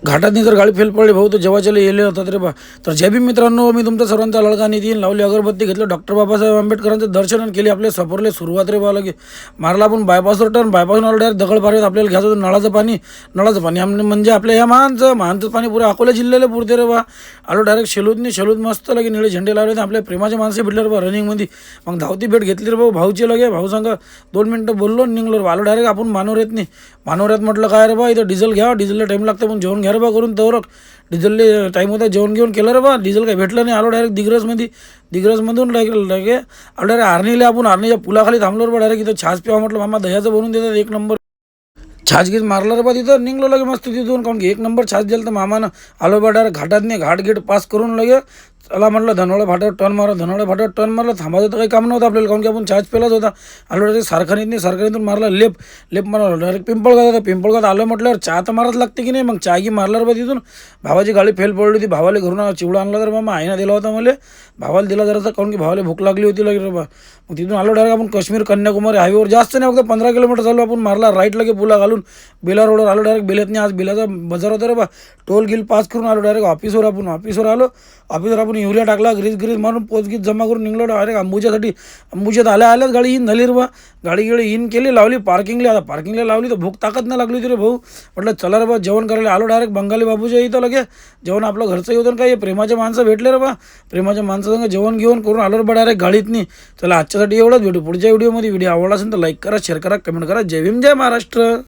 घाटातनी जर गाडी फेल पडली भाऊ तर जेव्हाच्याला येले होतात रे बा. तर जय भीम मित्रांनो, मी तुमचा सर्वांचा लडका नितीन. लावली अगरबत्ती, घेतलं डॉक्टर बाबासाहेब आंबेडकरांचं दर्शन केली. आपल्या सफरले सुरुवात रे बा. लगे मारला आपण बायपासवर टर्न, बायपासून आलो डायरेक्ट दगड पार आपल्याला घ्यायचं होतं नळाचं पाणी म्हणजे आपल्या ह्या महानचं पाणी पुरे अकोला जिल्ह्याला पुरते रे बा. आलो डायरेक्ट शेलूत मस्त लगे निळे झेंडे लावले होते. आपल्या प्रेमाचे माणसं भेटले रे बा रनिंगमध्ये. मग धावती भेट घेतली रे भाऊ. भाऊची लगे भाऊ सांगा 2 मिनटं बोललो निघलो रे बा. आलो डायरेक्ट आपण मानोऱ्यात नाही. मानोऱ्यात म्हटलं काय रे बा, इथं डिझेल घ्या, डिझेलला टाईम लागतं पण जेवण घ्या रे बा करून. तर डिझेलले टाईम होता, जेवण घेऊन केलं रे बा. डिझेल काही भेटलं नाही. आलो डायरेक्ट दिग्रसमधून आलो डायरेक्ट आर्नीला. आपण आर्नीच्या पुलाखाली थांबलो रे बा. डायरेक्ट इथं छास पिवा म्हटलं, मामा दह्याचं बनवून देतात 1 नंबर. छास घेत मारला रे बा. तिथं निघलो लगे मस्त तिथून, काऊन की 1 नंबर छास दिलं तर मामानं. आलो बा डायरेक्ट घाटात नाही, घाट पास करून लगे चला म्हटलं धनोळा फाट्यावर टर्न मारला. थांबायचं तर काही काम नव्हतं आपल्याला, काऊन की आपण छास पेलाच होता. आलो डायरेक्ट सारखानीतून मारला लेप मारला डायरेक्ट पिंपळगात आलं म्हटल्यावर चहा तर माराच लागते की नाही. मग चहा की मारला रे बा तिथून. भावाची गाडी फेल पडली होती. भावाला घरून चिवडा आणला तर मामा आईना दिला होता मला. भावाला दिला जरासा, काऊन की भावाला भूक लागली होती लगे रे बा. मग तिथून आलो डायरेक्ट आपण काश्मीर कन्याकुमारी हायवेवर. जास्त नाही, फक्त 15 किलोमीटर चालू आपण. मारला राईट लगे पुला घालून बेला रोडवर आलो डायरेक्ट. बेल्यातनी आज बेलाचा बाजार होता रे बा. टोल गिल पास करून आलो डायरेक्ट ऑफिसवर आपण युरिया टाकला, ग्रीस मारून पोचगीत जमा करून निघलो डायरेक्ट अंबुजात आल्याच गाडी इन झाली रे बा. गाडी इन केली, लावली पार्किंगला लावली तर भूक ताकद नाही लागली होती रे भाऊ. म्हटलं चला रे बा जेवण करायला. आलो डायरेक्ट बंगाली बाबूच्या इथं लगे. जेवण आपलं घरचं होतं काय, प्रेमाच्या माणसं भेटले रे बा. प्रेमाच्या माणसासंग जेवण घेऊन करून आलो रे बा डायरेक्ट गाडीतनी. चला आजच्यासाठी एवढंच. भेटू पुढच्या व्हिडिओमध्ये. व्हिडिओ आवडला असेल तर लाईक करा, शेअर करा, कमेंट करा. जय भीम, जय महाराष्ट्र.